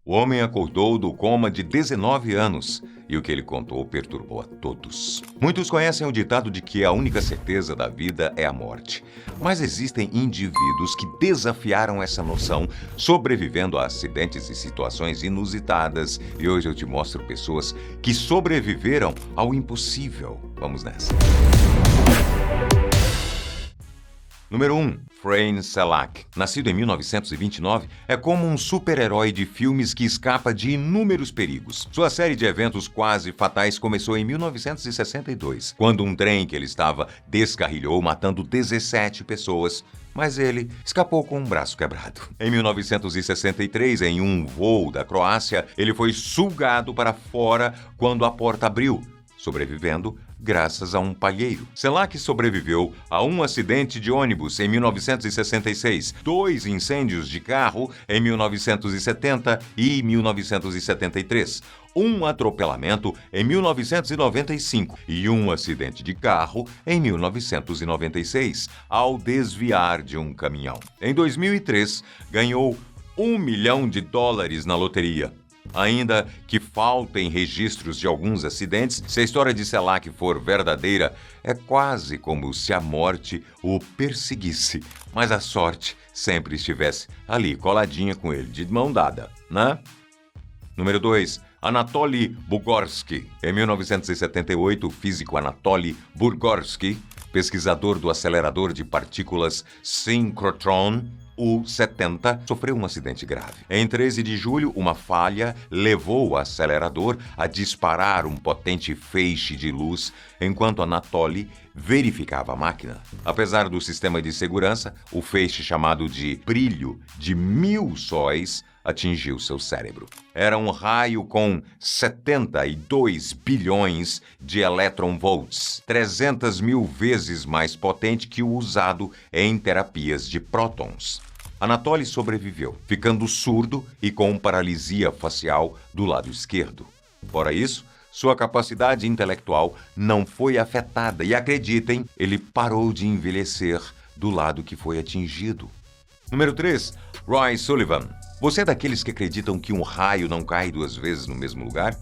O homem acordou do coma de 19 anos e o que ele contou perturbou a todos. Muitos conhecem o ditado de que a única certeza da vida é a morte. Mas existem indivíduos que desafiaram essa noção, sobrevivendo a acidentes e situações inusitadas. E hoje eu te mostro pessoas que sobreviveram ao impossível. Vamos nessa. Número 1. Frane Selak. Nascido em 1929, é como um super-herói de filmes que escapa de inúmeros perigos. Sua série de eventos quase fatais começou em 1962, quando um trem que ele estava descarrilhou, matando 17 pessoas. Mas ele escapou com um braço quebrado. Em 1963, em um voo da Croácia, ele foi sugado para fora quando a porta abriu, sobrevivendo graças a um palheiro. Selak sobreviveu a um acidente de ônibus em 1966, 2 incêndios de carro em 1970 e 1973, um atropelamento em 1995 e um acidente de carro em 1996, ao desviar de um caminhão. Em 2003, ganhou $1 milhão na loteria. Ainda que faltem registros de alguns acidentes, se a história de Selak for verdadeira, é quase como se a morte o perseguisse, mas a sorte sempre estivesse ali, coladinha com ele, de mão dada, né? Número 2. Anatoly Bugorsky. Em 1978, o físico Anatoly Bugorsky, pesquisador do acelerador de partículas Synchrotron, o 70, sofreu um acidente grave. Em 13 de julho, uma falha levou o acelerador a disparar um potente feixe de luz enquanto Anatoly verificava a máquina. Apesar do sistema de segurança, o feixe chamado de brilho de 1000 sóis atingiu seu cérebro. Era um raio com 72 bilhões de electronvolts, 300 mil vezes mais potente que o usado em terapias de prótons. Anatoly sobreviveu, ficando surdo e com paralisia facial do lado esquerdo. Fora isso, sua capacidade intelectual não foi afetada e, acreditem, ele parou de envelhecer do lado que foi atingido. Número 3. Roy Sullivan. Você é daqueles que acreditam que um raio não cai 2 vezes no mesmo lugar?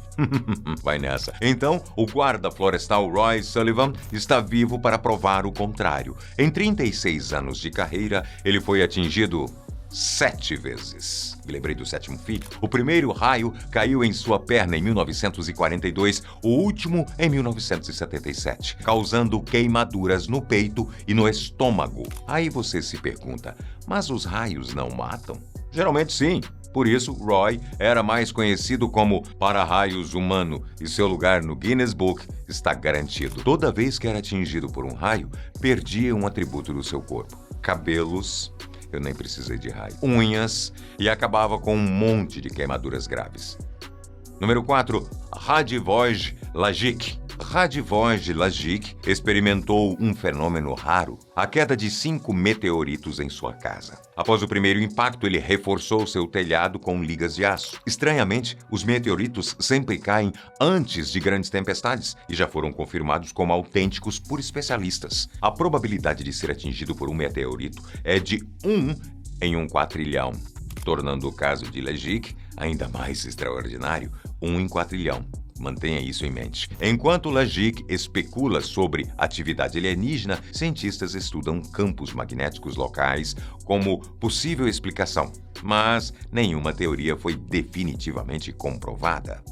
Vai nessa. Então, o guarda florestal Roy Sullivan está vivo para provar o contrário. Em 36 anos de carreira, ele foi atingido 7 vezes. Me lembrei do 7º filho. O primeiro raio caiu em sua perna em 1942, o último em 1977, causando queimaduras no peito e no estômago. Aí você se pergunta, mas os raios não matam? Geralmente sim. Por isso, Roy era mais conhecido como para-raios humano e seu lugar no Guinness Book está garantido. Toda vez que era atingido por um raio, perdia um atributo do seu corpo. Cabelos, eu nem precisei de raio, unhas e acabava com um monte de queimaduras graves. Número 4. Radivoj Lajic. Radivoj Lajic experimentou um fenômeno raro, a queda de 5 meteoritos em sua casa. Após o primeiro impacto, ele reforçou seu telhado com ligas de aço. Estranhamente, os meteoritos sempre caem antes de grandes tempestades e já foram confirmados como autênticos por especialistas. A probabilidade de ser atingido por um meteorito é de 1 em 1 quatrilhão, tornando o caso de Lajic ainda mais extraordinário, 1 em 4 trilhão. Mantenha isso em mente. Enquanto Lajic especula sobre atividade alienígena, cientistas estudam campos magnéticos locais como possível explicação, mas nenhuma teoria foi definitivamente comprovada.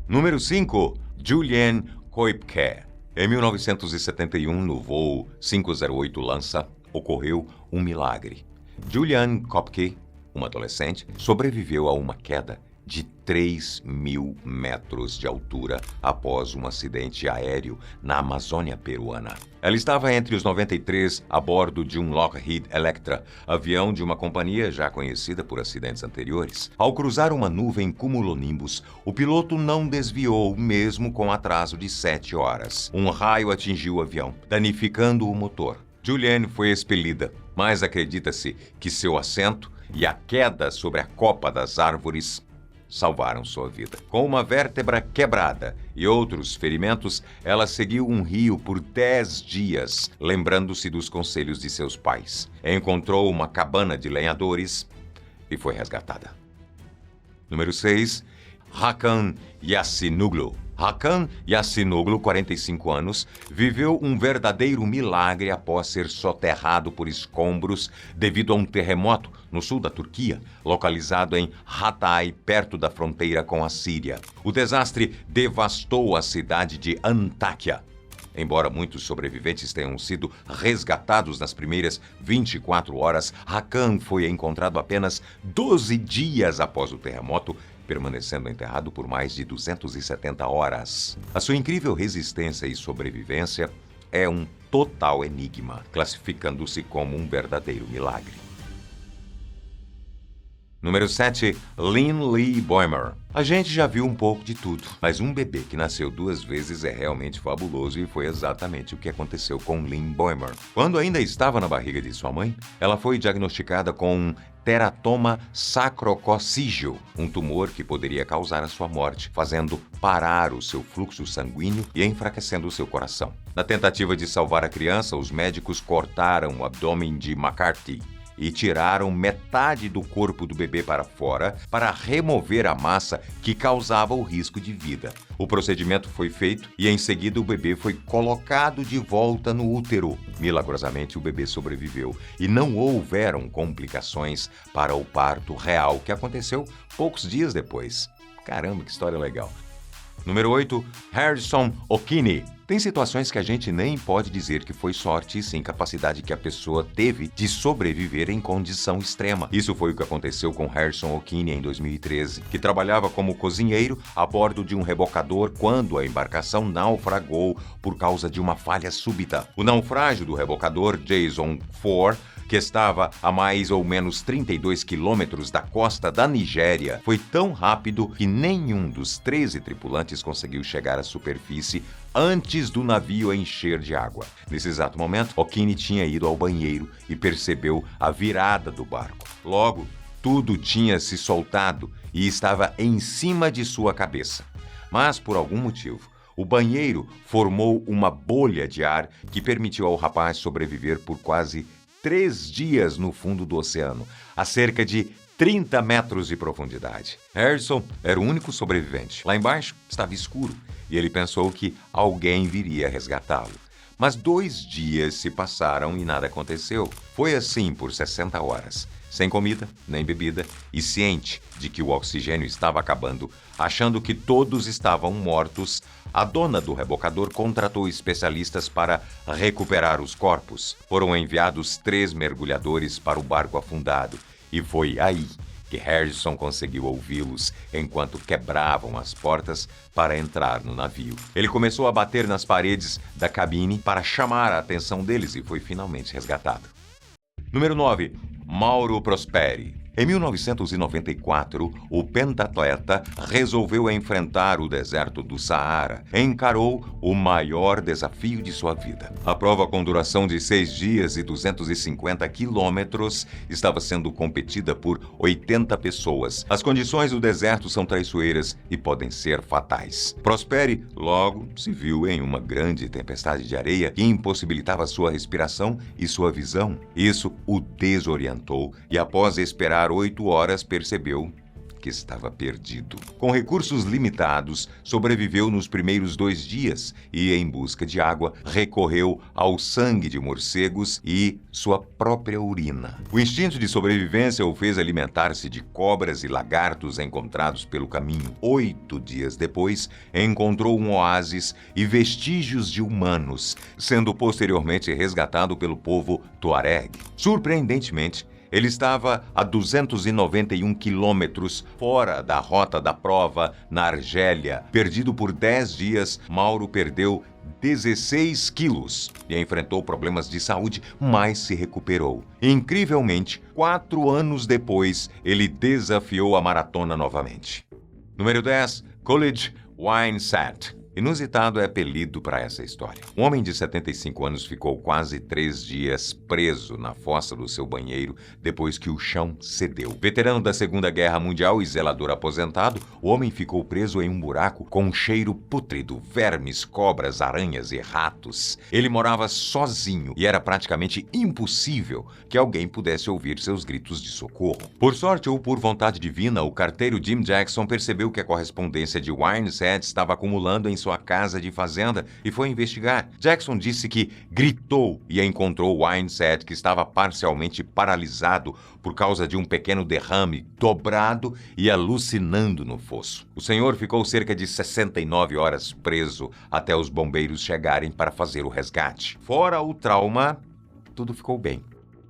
Número 5. Julian Koipke. Em 1971, no voo 508 Lança, ocorreu um milagre. Julian Koipke, uma adolescente, sobreviveu a uma queda de 3.000 metros de altura após um acidente aéreo na Amazônia peruana. Ela estava entre os 93 a bordo de um Lockheed Electra, avião de uma companhia já conhecida por acidentes anteriores. Ao cruzar uma nuvem cumulonimbus, o piloto não desviou, mesmo com atraso de 7 horas. Um raio atingiu o avião, danificando o motor. Julianne foi expelida, mas acredita-se que seu assento e a queda sobre a copa das árvores salvaram sua vida. Com uma vértebra quebrada e outros ferimentos, ela seguiu um rio por 10 dias, lembrando-se dos conselhos de seus pais. Encontrou uma cabana de lenhadores e foi resgatada. Número 6, Hakan Yassinoglu. Hakan Yassinoglu, 45 anos, viveu um verdadeiro milagre após ser soterrado por escombros devido a um terremoto no sul da Turquia, localizado em Hatay, perto da fronteira com a Síria. O desastre devastou a cidade de Antáquia. Embora muitos sobreviventes tenham sido resgatados nas primeiras 24 horas, Hakan foi encontrado apenas 12 dias após o terremoto, permanecendo enterrado por mais de 270 horas. A sua incrível resistência e sobrevivência é um total enigma, classificando-se como um verdadeiro milagre. Número 7, Lynn Lee Boymer. A gente já viu um pouco de tudo, mas um bebê que nasceu 2 vezes é realmente fabuloso e foi exatamente o que aconteceu com Lynn Boymer. Quando ainda estava na barriga de sua mãe, ela foi diagnosticada com um teratoma sacrococígeo, um tumor que poderia causar a sua morte, fazendo parar o seu fluxo sanguíneo e enfraquecendo o seu coração. Na tentativa de salvar a criança, os médicos cortaram o abdômen de McCarthy e tiraram metade do corpo do bebê para fora para remover a massa que causava o risco de vida. O procedimento foi feito e em seguida o bebê foi colocado de volta no útero. Milagrosamente o bebê sobreviveu e não houveram complicações para o parto real, que aconteceu poucos dias depois. Caramba, que história legal. Número 8, Harrison O'Keefe. Tem situações que a gente nem pode dizer que foi sorte, e sim capacidade que a pessoa teve de sobreviver em condição extrema. Isso foi o que aconteceu com Harrison O'Keefe em 2013, que trabalhava como cozinheiro a bordo de um rebocador quando a embarcação naufragou por causa de uma falha súbita. O naufrágio do rebocador Jason 4, que estava a mais ou menos 32 quilômetros da costa da Nigéria, foi tão rápido que nenhum dos 13 tripulantes conseguiu chegar à superfície antes do navio encher de água. Nesse exato momento, O'Keefe tinha ido ao banheiro e percebeu a virada do barco. Logo, tudo tinha se soltado e estava em cima de sua cabeça. Mas, por algum motivo, o banheiro formou uma bolha de ar que permitiu ao rapaz sobreviver por quase 3 dias no fundo do oceano, a cerca de 30 metros de profundidade. Harrison era o único sobrevivente. Lá embaixo estava escuro e ele pensou que alguém viria resgatá-lo. Mas 2 dias se passaram e nada aconteceu. Foi assim por 60 horas, sem comida nem bebida e ciente de que o oxigênio estava acabando. Achando que todos estavam mortos, a dona do rebocador contratou especialistas para recuperar os corpos. Foram enviados 3 mergulhadores para o barco afundado e foi aí que Harrison conseguiu ouvi-los enquanto quebravam as portas para entrar no navio. Ele começou a bater nas paredes da cabine para chamar a atenção deles e foi finalmente resgatado. Número 9, Mauro Prosperi. Em 1994, o pentatleta resolveu enfrentar o deserto do Saara. Encarou o maior desafio de sua vida. A prova, com duração de 6 dias e 250 quilômetros, estava sendo competida por 80 pessoas. As condições do deserto são traiçoeiras e podem ser fatais. Prosperi logo se viu em uma grande tempestade de areia que impossibilitava sua respiração e sua visão. Isso o desorientou e, após esperar 8 horas, percebeu que estava perdido. Com recursos limitados, sobreviveu nos primeiros 2 dias e, em busca de água, recorreu ao sangue de morcegos e sua própria urina. O instinto de sobrevivência o fez alimentar-se de cobras e lagartos encontrados pelo caminho. 8 dias depois, encontrou um oásis e vestígios de humanos, sendo posteriormente resgatado pelo povo Tuareg. Surpreendentemente, ele estava a 291 quilômetros fora da rota da prova na Argélia. Perdido por 10 dias, Mauro perdeu 16 quilos e enfrentou problemas de saúde, mas se recuperou. Incrivelmente, 4 anos depois, ele desafiou a maratona novamente. Número 10, Coolidge Winesat. Inusitado é apelido para essa história. Um homem de 75 anos ficou quase 3 dias preso na fossa do seu banheiro depois que o chão cedeu. Veterano da Segunda Guerra Mundial e zelador aposentado, o homem ficou preso em um buraco com um cheiro pútrido, vermes, cobras, aranhas e ratos. Ele morava sozinho e era praticamente impossível que alguém pudesse ouvir seus gritos de socorro. Por sorte ou por vontade divina, o carteiro Jim Jackson percebeu que a correspondência de Wineshead estava acumulando em sua casa de fazenda e foi investigar. Jackson disse que gritou e encontrou Wineshead, que estava parcialmente paralisado por causa de um pequeno derrame, dobrado e alucinando no fosso. O senhor ficou cerca de 69 horas preso até os bombeiros chegarem para fazer o resgate. Fora o trauma, tudo ficou bem.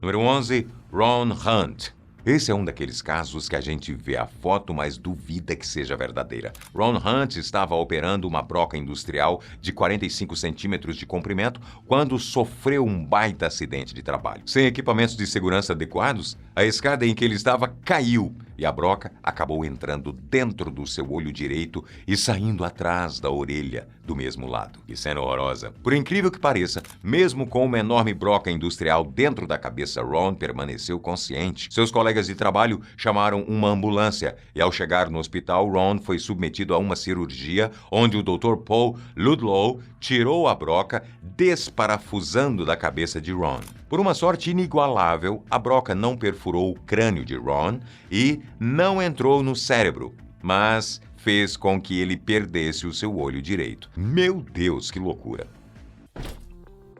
Número 11, Ron Hunt. Esse é um daqueles casos que a gente vê a foto, mas duvida que seja verdadeira. Ron Hunt estava operando uma broca industrial de 45 centímetros de comprimento quando sofreu um baita acidente de trabalho. Sem equipamentos de segurança adequados, a escada em que ele estava caiu e a broca acabou entrando dentro do seu olho direito e saindo atrás da orelha do mesmo lado. Que cena horrorosa. Por incrível que pareça, mesmo com uma enorme broca industrial dentro da cabeça, Ron permaneceu consciente. Seus colegas de trabalho chamaram uma ambulância e, ao chegar no hospital, Ron foi submetido a uma cirurgia onde o Dr. Paul Ludlow tirou a broca, desparafusando da cabeça de Ron. Por uma sorte inigualável, a broca não perfurou o crânio de Ron e não entrou no cérebro, mas fez com que ele perdesse o seu olho direito. Meu Deus, que loucura!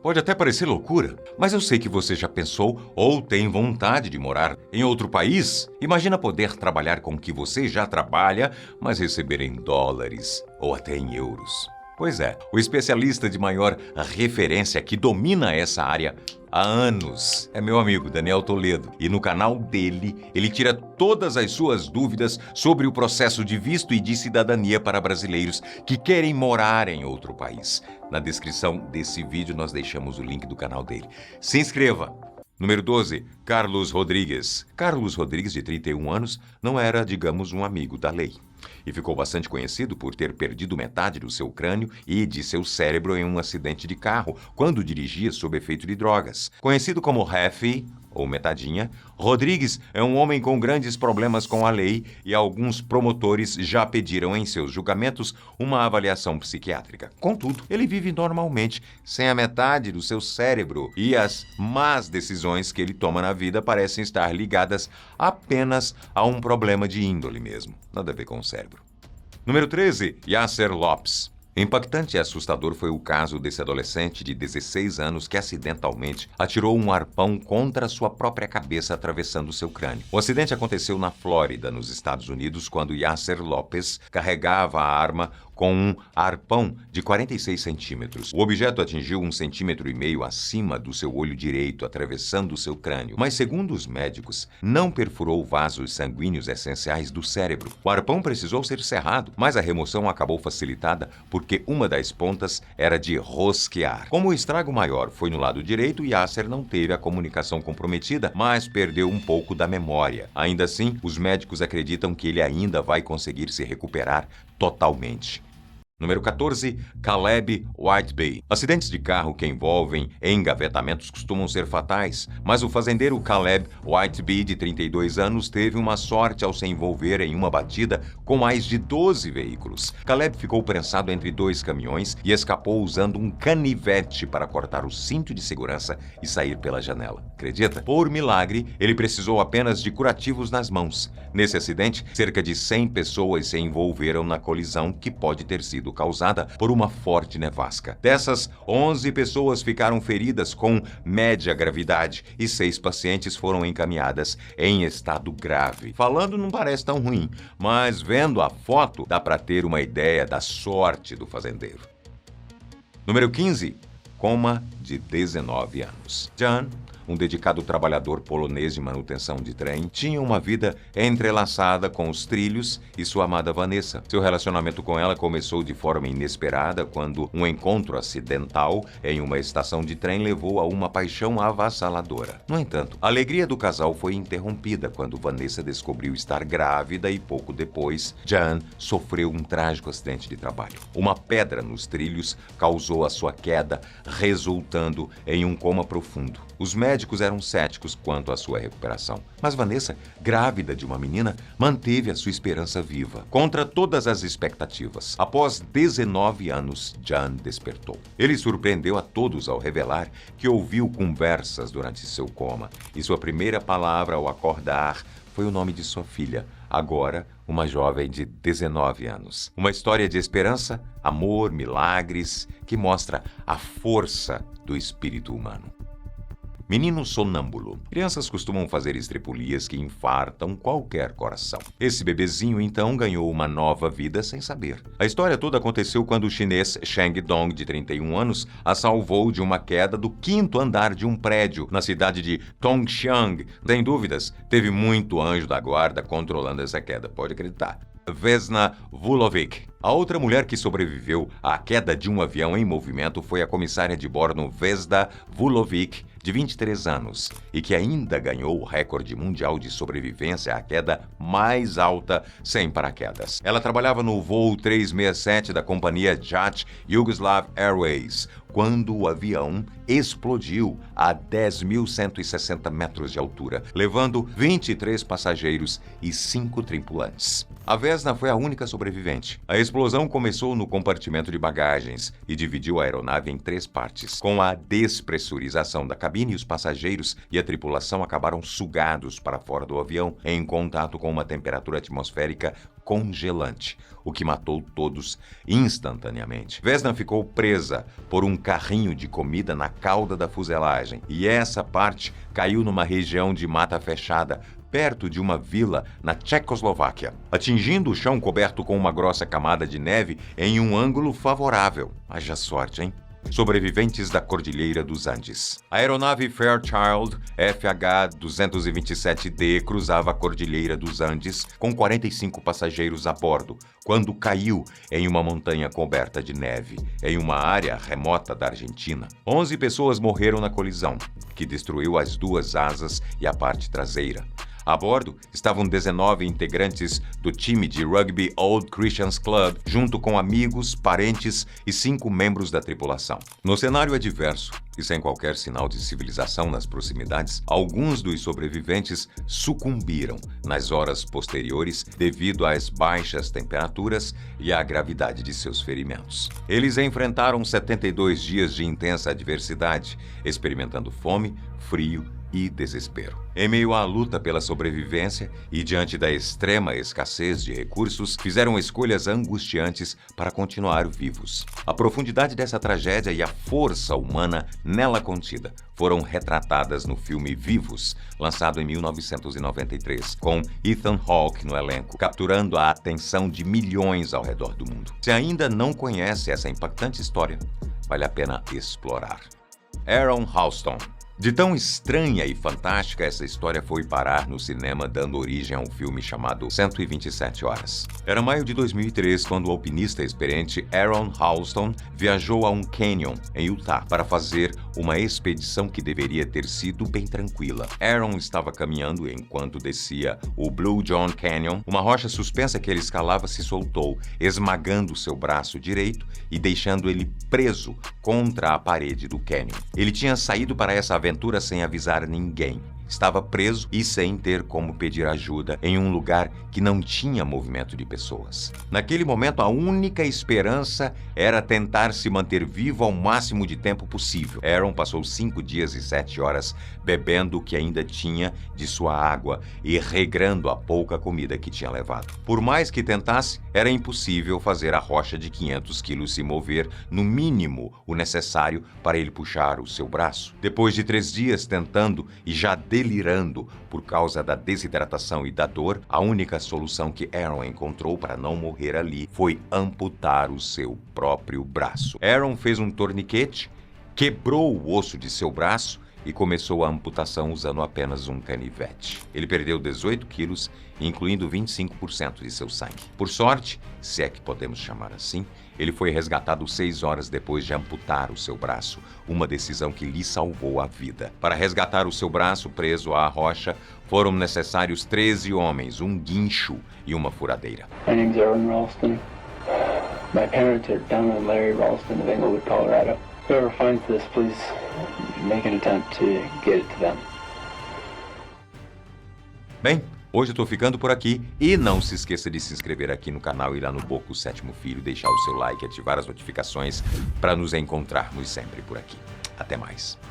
Pode até parecer loucura, mas eu sei que você já pensou ou tem vontade de morar em outro país. Imagina poder trabalhar com o que você já trabalha, mas receber em dólares ou até em euros. Pois é, o especialista de maior referência que domina essa área há anos é meu amigo Daniel Toledo. E no canal dele, ele tira todas as suas dúvidas sobre o processo de visto e de cidadania para brasileiros que querem morar em outro país. Na descrição desse vídeo nós deixamos o link do canal dele. Se inscreva! Número 12, Carlos Rodrigues. Carlos Rodrigues, de 31 anos, não era, digamos, um amigo da lei. E ficou bastante conhecido por ter perdido metade do seu crânio e de seu cérebro em um acidente de carro, quando dirigia sob efeito de drogas. Conhecido como Ref, ou Metadinha, Rodrigues é um homem com grandes problemas com a lei e alguns promotores já pediram em seus julgamentos uma avaliação psiquiátrica. Contudo, ele vive normalmente, sem a metade do seu cérebro, e as más decisões que ele toma na vida parecem estar ligadas apenas a um problema de índole mesmo. Nada a ver com o cérebro. Número 13, Yasser Lopes. Impactante e assustador foi o caso desse adolescente de 16 anos que acidentalmente atirou um arpão contra sua própria cabeça, atravessando seu crânio. O acidente aconteceu na Flórida, nos Estados Unidos, quando Yasser Lopes carregava a arma com um arpão de 46 centímetros. O objeto atingiu 1,5 centímetros acima do seu olho direito, atravessando seu crânio. Mas, segundo os médicos, não perfurou vasos sanguíneos essenciais do cérebro. O arpão precisou ser cerrado, mas a remoção acabou facilitada porque uma das pontas era de rosquear. Como o estrago maior foi no lado direito, Yasser não teve a comunicação comprometida, mas perdeu um pouco da memória. Ainda assim, os médicos acreditam que ele ainda vai conseguir se recuperar totalmente. Número 14, Caleb Whiteby. Acidentes de carro que envolvem engavetamentos costumam ser fatais, mas o fazendeiro Caleb Whiteby, de 32 anos, teve uma sorte ao se envolver em uma batida com mais de 12 veículos. Caleb ficou prensado entre 2 caminhões e escapou usando um canivete para cortar o cinto de segurança e sair pela janela. Acredita? Por milagre, ele precisou apenas de curativos nas mãos. Nesse acidente, cerca de 100 pessoas se envolveram na colisão que pode ter sido causada por uma forte nevasca. Dessas, 11 pessoas ficaram feridas com média gravidade e 6 pacientes foram encaminhadas em estado grave. Falando não parece tão ruim, mas vendo a foto dá para ter uma ideia da sorte do fazendeiro. Número 15, Coma, de 19 anos. John, um dedicado trabalhador polonês de manutenção de trem, tinha uma vida entrelaçada com os trilhos e sua amada Vanessa. Seu relacionamento com ela começou de forma inesperada quando um encontro acidental em uma estação de trem levou a uma paixão avassaladora. No entanto, a alegria do casal foi interrompida quando Vanessa descobriu estar grávida e pouco depois, Jan sofreu um trágico acidente de trabalho. Uma pedra nos trilhos causou a sua queda, resultando em um coma profundo. Os médicos eram céticos quanto à sua recuperação, mas Vanessa, grávida de uma menina, manteve a sua esperança viva, contra todas as expectativas. Após 19 anos, Jan despertou. Ele surpreendeu a todos ao revelar que ouviu conversas durante seu coma, e sua primeira palavra ao acordar foi o nome de sua filha, agora uma jovem de 19 anos. Uma história de esperança, amor, milagres, que mostra a força do espírito humano. Menino sonâmbulo. Crianças costumam fazer estripulias que infartam qualquer coração. Esse bebezinho, então, ganhou uma nova vida sem saber. A história toda aconteceu quando o chinês Sheng Dong, de 31 anos, a salvou de uma queda do 5º andar de um prédio na cidade de Tongxiang. Sem dúvidas, teve muito anjo da guarda controlando essa queda, pode acreditar. Vesna Vulovic. A outra mulher que sobreviveu à queda de um avião em movimento foi a comissária de bordo Vesna Vulovic, de 23 anos, e que ainda ganhou o recorde mundial de sobrevivência à queda mais alta sem paraquedas. Ela trabalhava no voo 367 da companhia JAT Yugoslav Airways, quando o avião explodiu a 10.160 metros de altura, levando 23 passageiros e 5 tripulantes. A Vesna foi a única sobrevivente. A explosão começou no compartimento de bagagens e dividiu a aeronave em 3 partes. Com a despressurização da cabine, os passageiros e a tripulação acabaram sugados para fora do avião em contato com uma temperatura atmosférica congelante, o que matou todos instantaneamente. Vesna ficou presa por um carrinho de comida na cauda da fuselagem, e essa parte caiu numa região de mata fechada, perto de uma vila na Tchecoslováquia, atingindo o chão coberto com uma grossa camada de neve em um ângulo favorável. Haja sorte, hein? Sobreviventes da Cordilheira dos Andes. A aeronave Fairchild FH-227D cruzava a Cordilheira dos Andes com 45 passageiros a bordo, quando caiu em uma montanha coberta de neve, em uma área remota da Argentina. 11 pessoas morreram na colisão, que destruiu as 2 asas e a parte traseira. A bordo estavam 19 integrantes do time de rugby Old Christians Club, junto com amigos, parentes e 5 membros da tripulação. No cenário adverso, e sem qualquer sinal de civilização nas proximidades, alguns dos sobreviventes sucumbiram nas horas posteriores devido às baixas temperaturas e à gravidade de seus ferimentos. Eles enfrentaram 72 dias de intensa adversidade, experimentando fome, frio e desespero. Em meio à luta pela sobrevivência e diante da extrema escassez de recursos, fizeram escolhas angustiantes para continuar vivos. A profundidade dessa tragédia e a força humana nela contida foram retratadas no filme Vivos, lançado em 1993, com Ethan Hawke no elenco, capturando a atenção de milhões ao redor do mundo. Se ainda não conhece essa impactante história, vale a pena explorar. Aaron Halston. De tão estranha e fantástica, essa história foi parar no cinema, dando origem a um filme chamado 127 Horas. Era maio de 2003, quando o alpinista experiente Aaron Halston viajou a um canyon em Utah para fazer uma expedição que deveria ter sido bem tranquila. Aaron estava caminhando enquanto descia o Blue John Canyon. Uma rocha suspensa que ele escalava se soltou, esmagando seu braço direito e deixando ele preso contra a parede do canyon. Ele tinha saído para essa aventura sem avisar ninguém. Estava preso e sem ter como pedir ajuda em um lugar que não tinha movimento de pessoas. Naquele momento, a única esperança era tentar se manter vivo ao máximo de tempo possível. Aaron passou 5 dias e 7 horas bebendo o que ainda tinha de sua água e regrando a pouca comida que tinha levado. Por mais que tentasse, era impossível fazer a rocha de 500 quilos se mover no mínimo o necessário para ele puxar o seu braço. Depois de 3 dias tentando e já delirando por causa da desidratação e da dor, a única solução que Aaron encontrou para não morrer ali foi amputar o seu próprio braço. Aaron fez um torniquete, quebrou o osso de seu braço e começou a amputação usando apenas um canivete. Ele perdeu 18 quilos, incluindo 25% de seu sangue. Por sorte, se é que podemos chamar assim, ele foi resgatado 6 horas depois de amputar o seu braço, uma decisão que lhe salvou a vida. Para resgatar o seu braço preso à rocha, foram necessários 13 homens, um guincho e uma furadeira. My name's Erwin Ralston. My parents are Don and Larry Ralston of Englewood, Colorado. Whoever finds this, please make an attempt to get it to them. Bem, hoje eu tô ficando por aqui e não se esqueça de se inscrever aqui no canal e lá no Boco Sétimo Filho, deixar o seu like e ativar as notificações para nos encontrarmos sempre por aqui. Até mais.